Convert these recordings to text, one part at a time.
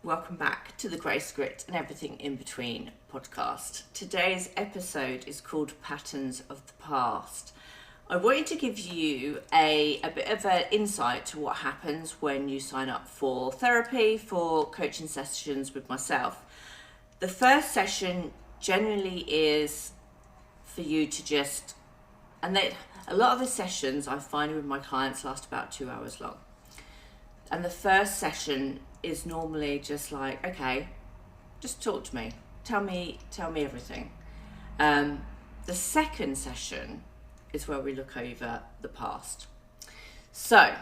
Welcome back to the Grey Script and Everything in Between podcast. Today's episode is called Patterns of the Past. I wanted to give you a bit of an insight to what happens when you sign up for therapy, for coaching sessions with myself. The first session generally is for you to just, a lot of the sessions I find with my clients last about 2 hours long. And the first session is normally just like, okay, just talk to me. Tell me everything. The second session is where we look over the past. So,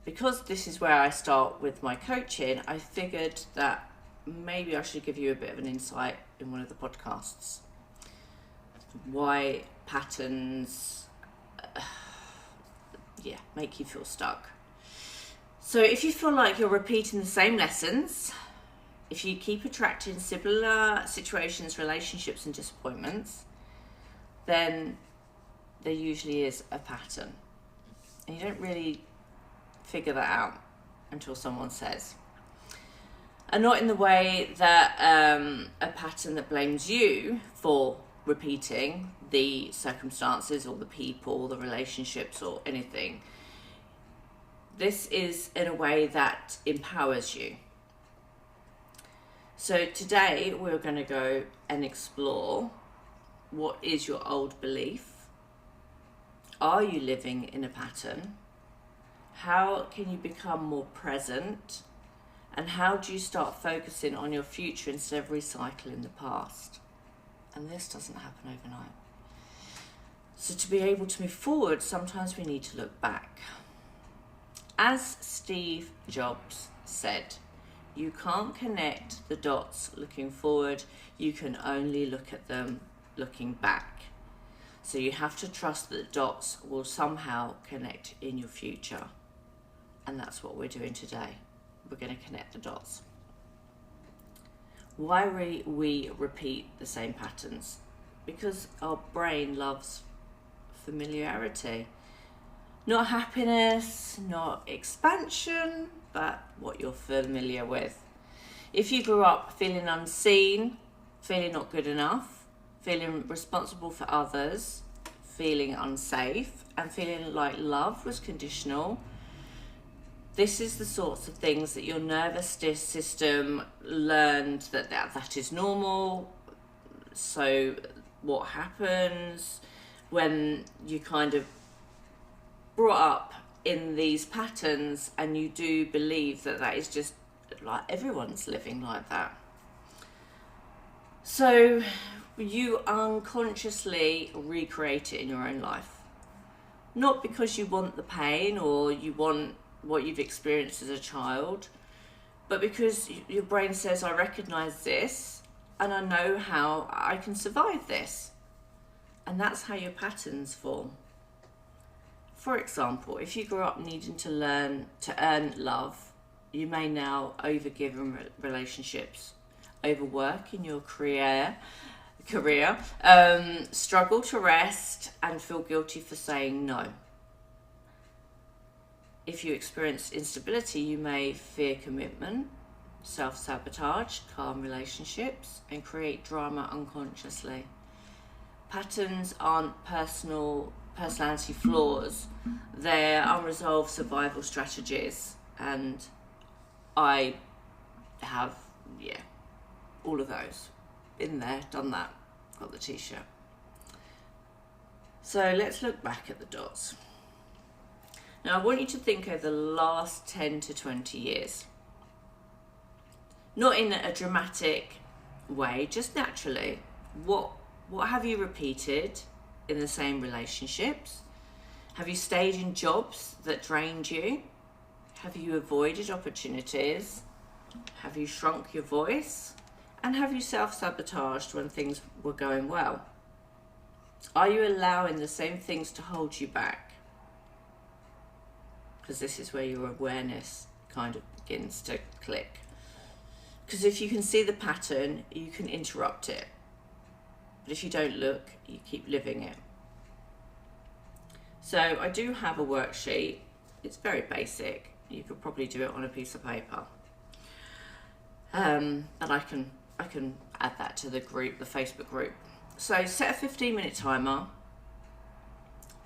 because this is where I start with my coaching, I figured that maybe I should give you a bit of an insight in one of the podcasts. Why patterns, make you feel stuck. So if you feel like you're repeating the same lessons, if you keep attracting similar situations, relationships and disappointments, then there usually is a pattern. And you don't really figure that out until someone says. And not in the way that a pattern that blames you for repeating the circumstances or the people, the relationships or anything. This is in a way that empowers you. So today we're going to go and explore, what is your old belief? Are you living in a pattern? How can you become more present? And how do you start focusing on your future instead of recycling the past? And this doesn't happen overnight. So to be able to move forward, sometimes we need to look back. As Steve Jobs said, you can't connect the dots looking forward, you can only look at them looking back. So you have to trust that the dots will somehow connect in your future. And that's what we're doing today. We're going to connect the dots. Why we repeat the same patterns? Because our brain loves familiarity. Not happiness, not expansion, but what you're familiar with. If you grew up feeling unseen, feeling not good enough, feeling responsible for others, feeling unsafe, and feeling like love was conditional, this is the sorts of things that your nervous system learned that is normal. So what happens when you kind of brought up in these patterns and you do believe that is just like everyone's living like that. So you unconsciously recreate it in your own life. Not because you want the pain or you want what you've experienced as a child, but because your brain says, I recognize this and I know how I can survive this. And that's how your patterns form. For example, if you grew up needing to learn to earn love, you may now overgive in relationships, overwork in your career, struggle to rest and feel guilty for saying no. If you experience instability, you may fear commitment, self-sabotage, calm relationships, and create drama unconsciously. Patterns aren't personality flaws, they're unresolved survival strategies, and I have all of those. Been there, done that, got the t-shirt. So let's look back at the dots. Now I want you to think over the last 10 to 20 years. Not in a dramatic way, just naturally. What have you repeated in the same relationships? Have you stayed in jobs that drained you? Have you avoided opportunities? Have you shrunk your voice? And have you self-sabotaged when things were going well? Are you allowing the same things to hold you back? Because this is where your awareness kind of begins to click. Because if you can see the pattern, you can interrupt it. But if you don't look, you keep living it. So I do have a worksheet. It's very basic. You could probably do it on a piece of paper. And I can add that to the group, the Facebook group. So set a 15-minute timer,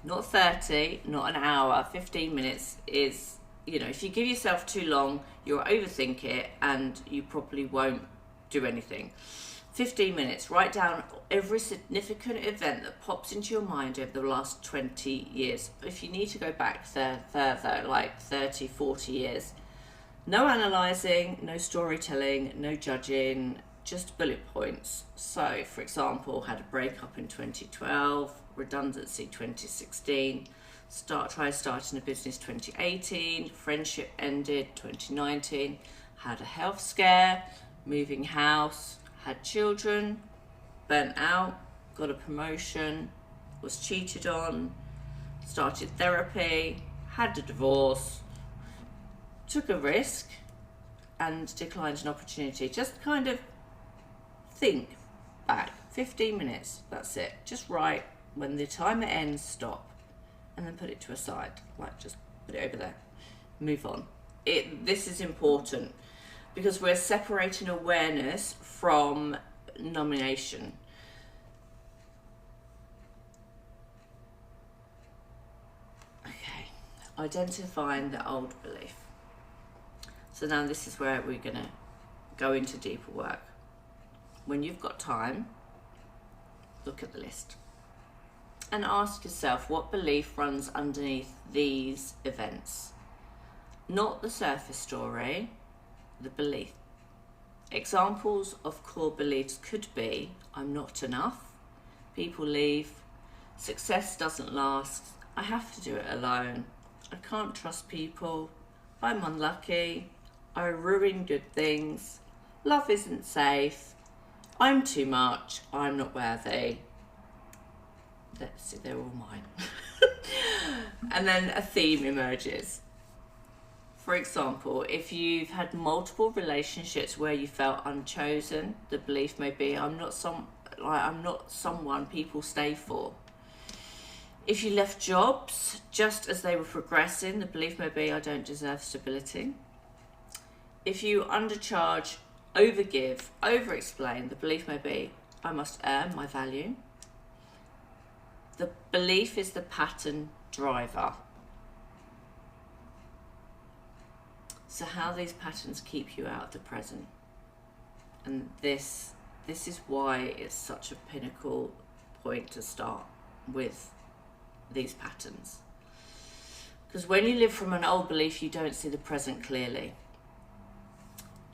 not 30, not an hour. 15 minutes is, if you give yourself too long, you'll overthink it and you probably won't do anything. 15 minutes, write down every significant event that pops into your mind over the last 20 years. If you need to go back further, like 30, 40 years, no analysing, no storytelling, no judging, just bullet points. So, for example, had a breakup in 2012, redundancy 2016, tried starting a business 2018, friendship ended 2019, had a health scare, moving house, had children, burnt out, got a promotion, was cheated on, started therapy, had a divorce, took a risk and declined an opportunity. Just kind of think back. 15 minutes, that's it. Just write, when the timer ends, stop, and then put it to a side. Like, just put it over there, move on. This is important because we're separating awareness from nomination. Okay, identifying the old belief. So now this is where we're going to go into deeper work. When you've got time, look at the list and ask yourself what belief runs underneath these events. Not the surface story, the belief. Examples of core beliefs could be: I'm not enough, people leave, success doesn't last, I have to do it alone, I can't trust people, I'm unlucky, I ruin good things, love isn't safe, I'm too much, I'm not worthy. Let's see, they're all mine. And then a theme emerges. For example, if you've had multiple relationships where you felt unchosen, the belief may be, I'm not someone people stay for. If you left jobs just as they were progressing, the belief may be, I don't deserve stability. If you undercharge, overgive, over-explain, the belief may be, I must earn my value. The belief is the pattern driver. So how these patterns keep you out of the present. And this is why it's such a pinnacle point to start with these patterns. Because when you live from an old belief, you don't see the present clearly.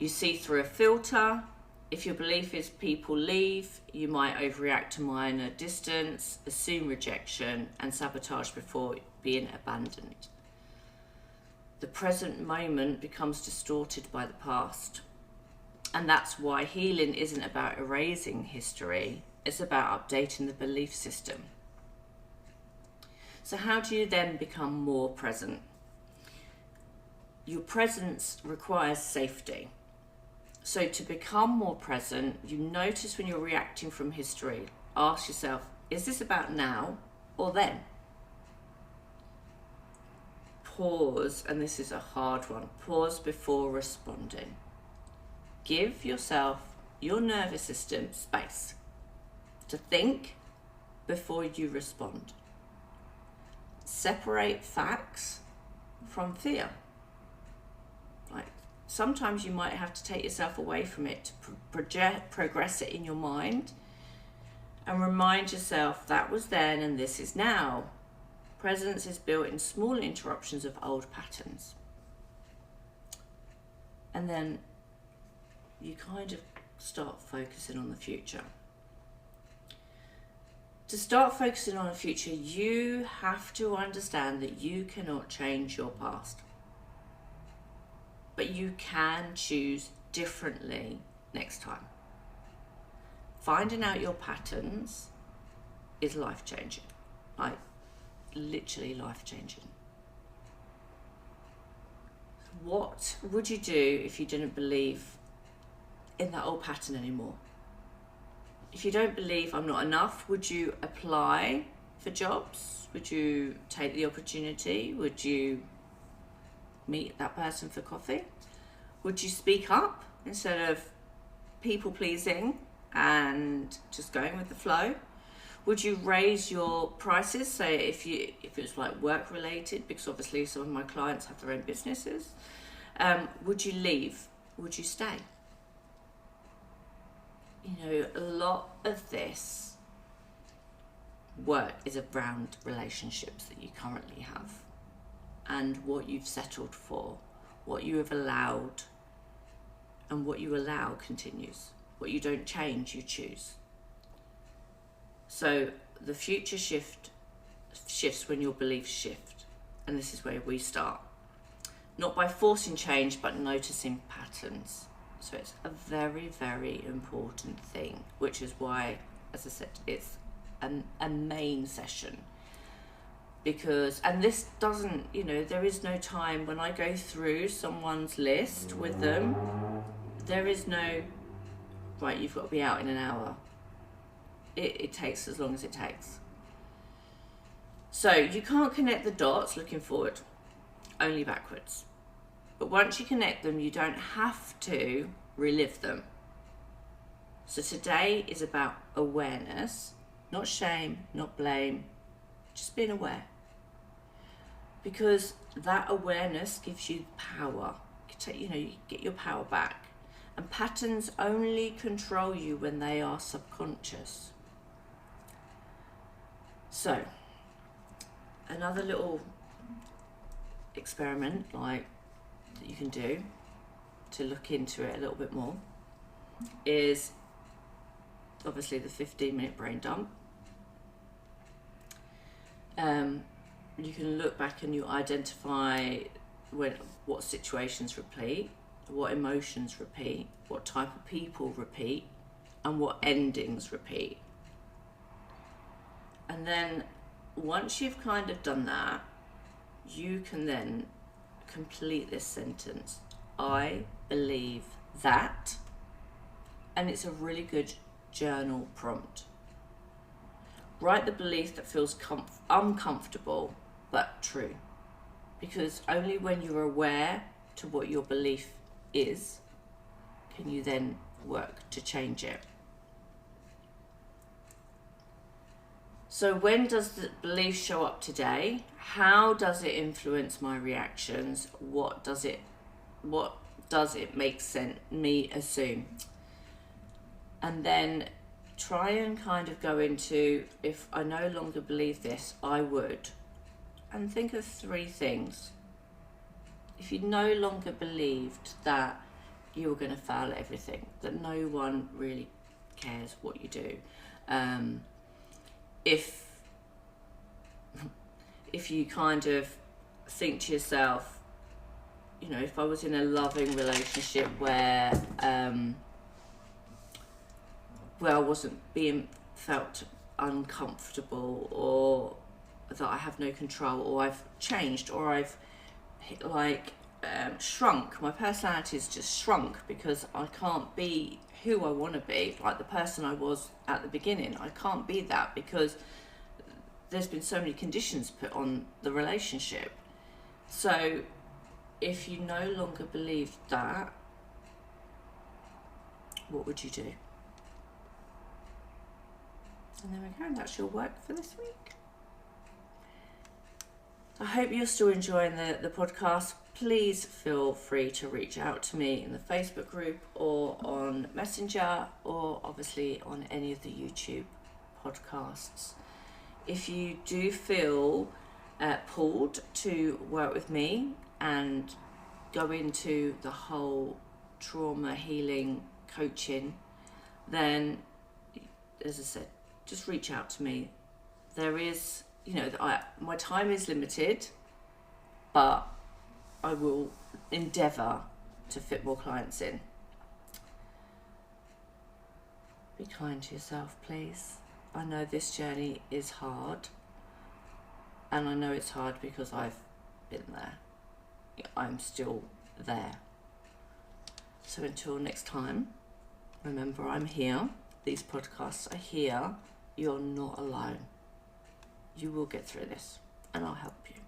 You see through a filter. If your belief is people leave, you might overreact to minor distance, assume rejection, and sabotage before being abandoned. The present moment becomes distorted by the past. And that's why healing isn't about erasing history, it's about updating the belief system. So how do you then become more present? Your presence requires safety. So to become more present, you notice when you're reacting from history. Ask yourself, is this about now or then? Pause, and this is a hard one, pause before responding. Give yourself, your nervous system, space to think before you respond. Separate facts from fear. Like, sometimes you might have to take yourself away from it to progress it in your mind and remind yourself that was then and this is now. Presence is built in small interruptions of old patterns. And then you kind of start focusing on the future. To start focusing on the future, you have to understand that you cannot change your past. But you can choose differently next time. Finding out your patterns is life-changing. Like, literally life-changing. What would you do if you didn't believe in that old pattern anymore? If you don't believe I'm not enough, would you apply for jobs? Would you take the opportunity? Would you meet that person for coffee? Would you speak up? instead of people pleasing and just going with the flow? Would you raise your prices? Say if it was like work related, because obviously some of my clients have their own businesses. Would you leave? Would you stay? You know, a lot of this work is around relationships that you currently have and what you've settled for, what you have allowed, and what you allow continues. What you don't change, you choose. So the future shifts when your beliefs shift. And this is where we start. Not by forcing change, but noticing patterns. So it's a very, very important thing, which is why, as I said, it's a main session. Because, and this doesn't, you know, there is no time when I go through someone's list with them, there is no, right, you've got to be out in an hour. It takes as long as it takes. So you can't connect the dots looking forward, only backwards. But once you connect them, you don't have to relive them. So today is about awareness, not shame, not blame, just being aware. Because that awareness gives you power. You get your power back. And patterns only control you when they are subconscious. So, another little experiment that you can do to look into it a little bit more is obviously the 15-minute brain dump. You can look back and you identify what situations repeat, what emotions repeat, what type of people repeat, and what endings repeat. And then once you've kind of done that, you can then complete this sentence. I believe that. And it's a really good journal prompt. Write the belief that feels uncomfortable but true. Because only when you're aware to what your belief is, can you then work to change it. So when does the belief show up today? How does it influence my reactions? What does it make sense me assume? And then try and kind of go into, if I no longer believe this, I would. And think of 3 things. If you no longer believed that you were going to fail at everything, that no one really cares what you do, if you kind of think to yourself, you know, if I was in a loving relationship where I wasn't felt uncomfortable, or that I have no control, or I've changed, or I've shrunk, my personality's just shrunk because I can't be who I want to be, like the person I was at the beginning. I can't be that because there's been so many conditions put on the relationship. So if you no longer believe that, what would you do? And there we go, that's your work for this week. I hope you're still enjoying the podcast. Please feel free to reach out to me in the Facebook group or on Messenger, or obviously on any of the YouTube podcasts. If you do feel pulled to work with me and go into the whole trauma healing coaching, then, as I said, just reach out to me. There is, my time is limited, but I will endeavour to fit more clients in. Be kind to yourself, please. I know this journey is hard, and I know it's hard because I've been there. I'm still there. So until next time, remember, I'm here. These podcasts are here. You're not alone. You will get through this, and I'll help you.